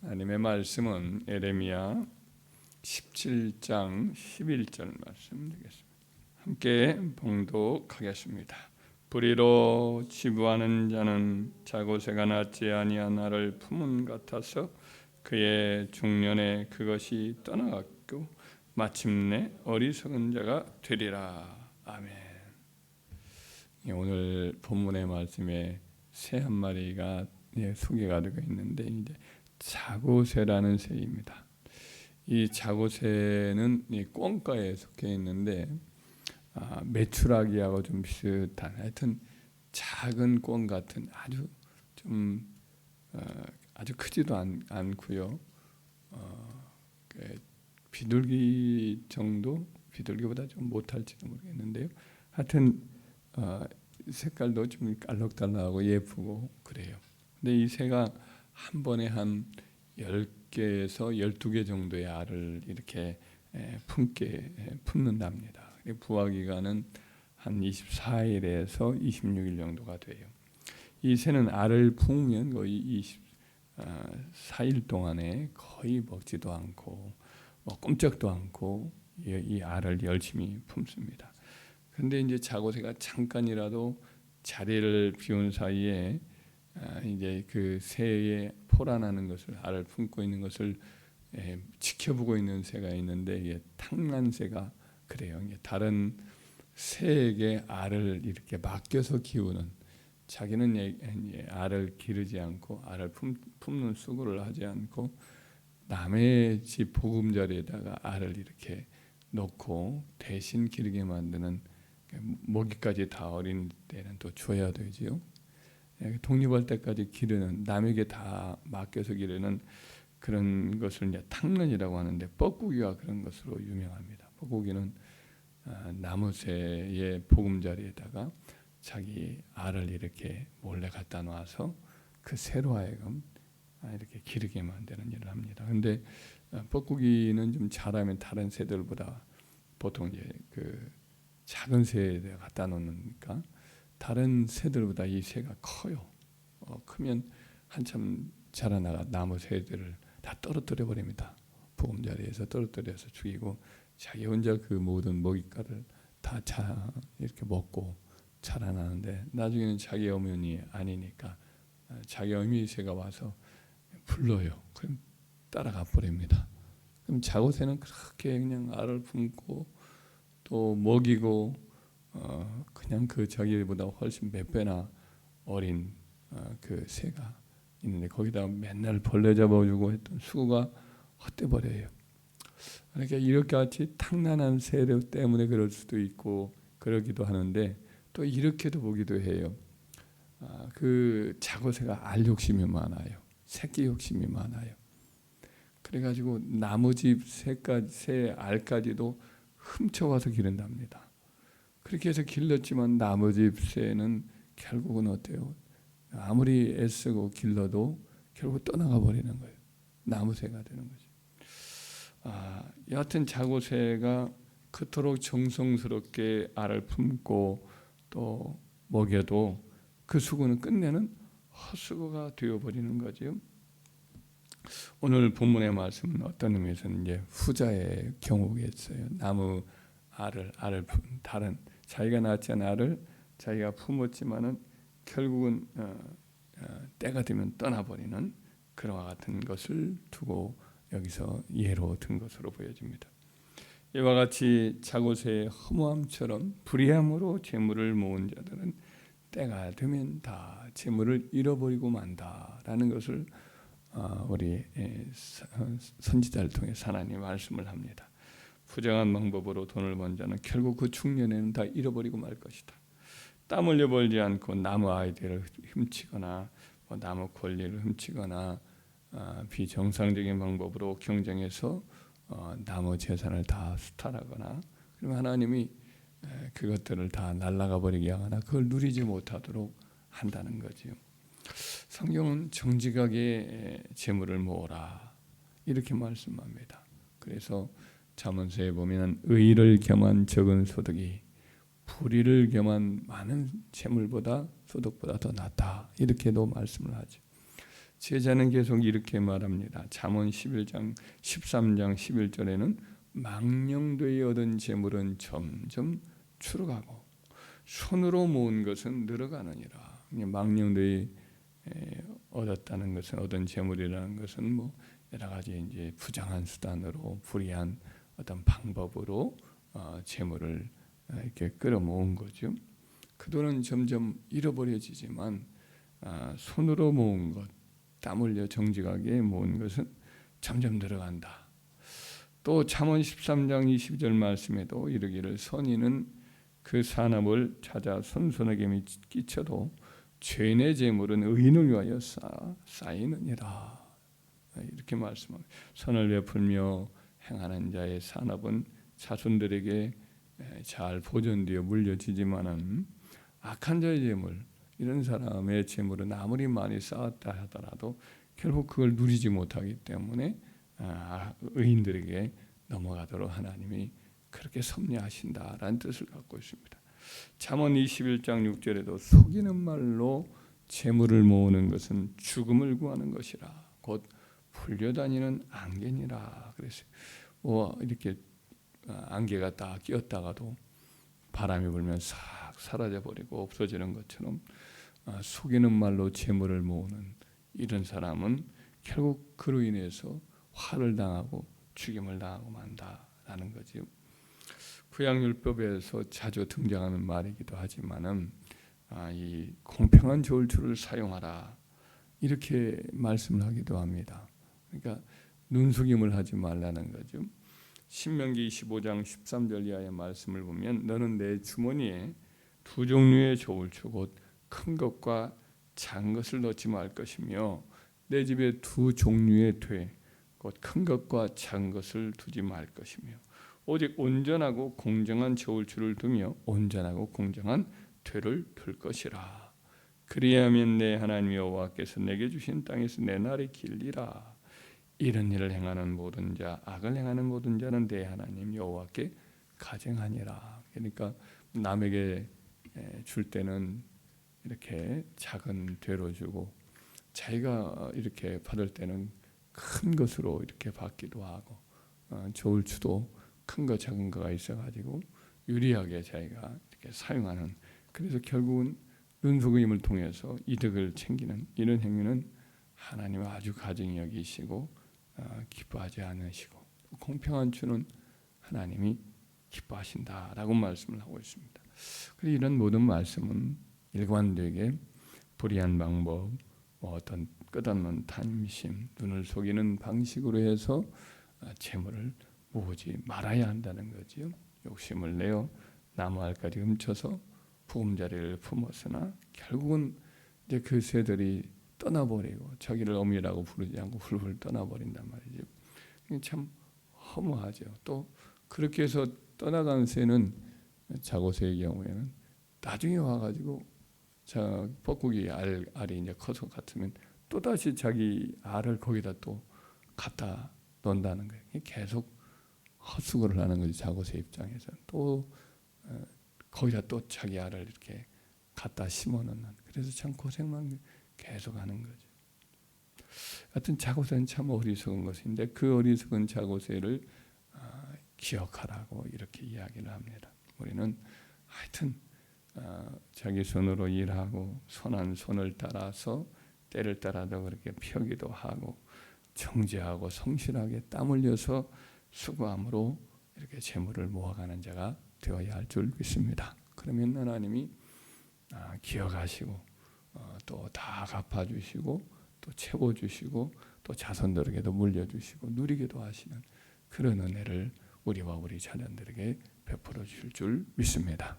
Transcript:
하나님의 말씀은 예레미야 17장 11절 말씀 되겠습니다. 함께 봉독하겠습니다. 불의로 치부하는 자는 자고새가 낫지 아니한 나를 품은 같아서 그의 중년에 그것이 떠나갔고 마침내 어리석은 자가 되리라. 아멘. 오늘 본문의 말씀에 새 한 마리가 소개가 되고 있는데 이제 자고새라는 새입니다. 이 자고새는 이 꿩과에 속해 있는데 메추라기하고 좀 비슷한 하여튼 작은 꿩 같은 아주 크지도 않고요. 비둘기 정도, 비둘기보다 좀 못할지도 모르겠는데요. 하여튼 색깔도 좀 알록달록하고 예쁘고 그래요. 근데 이 새가 한 번에 한 10개에서 12개 정도의 알을 이렇게 품는답니다. 부화 기간은 한 24일에서 26일 정도가 돼요. 이 새는 알을 품으면 거의 24일 동안에 거의 먹지도 않고 꼼짝도 않고 이 알을 열심히 품습니다. 그런데 이제 자고새가 잠깐이라도 자리를 비운 사이에 이제 그 새의 포란하는 것을 알을 품고 있는 것을 지켜보고 있는 새가 있는데 이게 탕란새가 그래요. 다른 새에게 알을 이렇게 맡겨서 키우는, 자기는 알을 기르지 않고 알을 품는 수고를 하지 않고 남의 집 보금자리에다가 알을 이렇게 놓고 대신 기르게 만드는, 먹이까지 다 어린 때는 또 줘야 되지요. 독립할 때까지 기르는, 남에게 다 맡겨서 기르는 그런 것을 이제 탕런이라고 하는데, 뻐꾸기가 그런 것으로 유명합니다. 뻐꾸기는 나무새의 보금자리에다가 자기 알을 이렇게 몰래 갖다 놔서 그 새로 하여금 이렇게 기르게 만드는 일을 합니다. 그런데 뻐꾸기는 좀 자라면 다른 새들보다 보통 이제 그 작은 새에다 갖다 놓으니까 다른 새들보다 이 새가 커요. 크면 한참 자라나가 나무 새들을 다 떨어뜨려 버립니다. 보금자리에서 떨어뜨려서 죽이고 자기 혼자 그 모든 먹잇감을 다 이렇게 먹고 자라나는데, 나중에는 자기 어머니 아니니까 자기 어머니 새가 와서 불러요. 그럼 따라가 버립니다. 그럼 자고새는 그렇게 그냥 알을 품고 또 먹이고 그냥 그 자기보다 훨씬 몇 배나 어린 그 새가 있는데 거기다 맨날 벌레 잡아주고 했던 수고가 헛돼 버려요. 그러니까 이렇게 같이 탕란한 새 때문에 그럴 수도 있고 그러기도 하는데, 또 이렇게도 보기도 해요. 그 자고새가 알 욕심이 많아요. 새끼 욕심이 많아요. 그래가지고 나무집 새 알까지도 훔쳐와서 기른답니다. 그렇게 해서 길렀지만 나무집 새는 결국은 어때요? 아무리 애쓰고 길러도 결국 떠나가 버리는 거예요. 나무새가 되는 거죠. 여하튼 자고새가 그토록 정성스럽게 알을 품고 또 먹여도 그 수고는 끝내는 헛수고가 되어버리는 거죠. 오늘 본문의 말씀은 어떤 의미에서는 이제 후자의 경우겠어요. 나무 알을 다른 자기가 낳지 않은 알을 자기가 품었지만은 결국은 때가 되면 떠나버리는 그와 같은 것을 두고 여기서 예로 든 것으로 보여집니다. 이와 같이 자고새의 허무함처럼 불의함으로 재물을 모은 자들은 때가 되면 다 재물을 잃어버리고 만다라는 것을 우리 선지자를 통해 하나님이 말씀을 합니다. 부정한 방법으로 돈을 번 자는 결국 그 중년에는 다 잃어버리고 말 것이다. 땀 흘려 벌지 않고 나무 아이들을 훔치거나 나무 권리를 훔치거나 비정상적인 방법으로 경쟁해서 나무 재산을 다 수탈하거나, 그러면 하나님이 그것들을 다 날아가 버리게 하거나 그걸 누리지 못하도록 한다는 거지요. 성경은 정직하게 재물을 모으라 이렇게 말씀합니다. 그래서 잠언서에 보면 의를 겸한 적은 소득이 불의를 겸한 많은 재물보다 소득보다 더 낫다 이렇게도 말씀을 하죠. 제자는 계속 이렇게 말합니다. 잠언 13장 11절에는 망령되이 얻은 재물은 점점 추락하고 손으로 모은 것은 늘어가느니라. 망령되이 얻었다는 것은, 얻은 재물이라는 것은 뭐 여러 가지 이제 부정한 수단으로, 불의한 어떤 방법으로 재물을 이렇게 끌어모은 거죠. 그 돈은 점점 잃어버려지지만 손으로 모은 것, 땀 흘려 정직하게 모은 것은 점점 늘어간다. 또 잠언 13장 20절 말씀에도 이르기를 선인은 그 산업을 찾아 손손에게 끼쳐도 죄인의 재물은 의인을 위하여 쌓이느니라. 이렇게 말씀합니다. 선을 베풀며 행하는 자의 산업은 자손들에게 잘 보존되어 물려지지만은 악한 자의 재물, 이런 사람의 재물은 아무리 많이 쌓았다 하더라도 결국 그걸 누리지 못하기 때문에 의인들에게 넘어가도록 하나님이 그렇게 섭리하신다라는 뜻을 갖고 있습니다. 잠언 21장 6절에도 속이는 말로 재물을 모으는 것은 죽음을 구하는 것이라 곧 불려다니는 안개니라 그랬어요. 이렇게 안개가 딱 끼었다가도 바람이 불면 싹 사라져 버리고 없어지는 것처럼 속이는 말로 재물을 모으는 이런 사람은 결국 그로 인해서 화를 당하고 죽임을 당하고 만다라는 거죠. 구약율법에서 자주 등장하는 말이기도 하지만은 이 공평한 저울추를 사용하라 이렇게 말씀을 하기도 합니다. 그러니까 눈속임을 하지 말라는 거죠. 신명기 25장 13절 이하의 말씀을 보면 너는 내 주머니에 두 종류의 저울추 곧 큰 것과 작은 것을 넣지 말 것이며 내 집에 두 종류의 돼 곧 큰 것과 작은 것을 두지 말 것이며 오직 온전하고 공정한 저울추를 두며 온전하고 공정한 되를 둘 것이라. 그리하면 내 하나님 여호와께서 내게 주신 땅에서 내 날이 길리라. 이런 일을 행하는 모든 자, 악을 행하는 모든 자는 내 하나님 여호와께 가증하니라. 그러니까 남에게 줄 때는 이렇게 작은 되로 주고 자기가 이렇게 받을 때는 큰 것으로 이렇게 받기도 하고 저울추도 큰 거 작은 거가 있어가지고 유리하게 자기가 이렇게 사용하는, 그래서 결국은 눈속임을 통해서 이득을 챙기는 이런 행위는 하나님은 아주 가증히 여기시고 기뻐하지 않으시고 공평한 추는 하나님이 기뻐하신다라고 말씀을 하고 있습니다. 그래서 이런 모든 말씀은 일관되게 불의한 방법, 어떤 끝없는 탐심, 눈을 속이는 방식으로 해서 재물을 모으지 말아야 한다는 거지요. 욕심을 내어 나무알까지 훔쳐서 보금자리를 품었으나 결국은 이제 그 새들이 떠나버리고 자기를 어미라고 부르지 않고 훌훌 떠나버린단 말이죠. 참 허무하죠. 또 그렇게 해서 떠나간 새는 자고새의 경우에는 나중에 와가지고 뻐꾸기 알이 이제 커서 같으면 또 다시 자기 알을 거기다 또 갖다 놓는다는 거예요. 계속 헛수고를 하는 거지. 자고새 입장에서 또 거기다 또 자기 알을 이렇게 갖다 심어놓는. 그래서 참 고생만 계속하는 거죠. 하여튼 자고새는 참 어리석은 것인데 그 어리석은 자고새를 기억하라고 이렇게 이야기를 합니다. 우리는 하여튼 자기 손으로 일하고 손한 손을 따라서 때를 따라서 그렇게 펴기도 하고 정제하고 성실하게 땀 흘려서 수고함으로 이렇게 재물을 모아가는 자가 되어야 할 줄 믿습니다. 그러면 하나님이 기억하시고 또 다 갚아주시고 또 채워주시고 또 자손들에게도 물려주시고 누리게도 하시는 그런 은혜를 우리와 우리 자녀들에게 베풀어 주실 줄 믿습니다.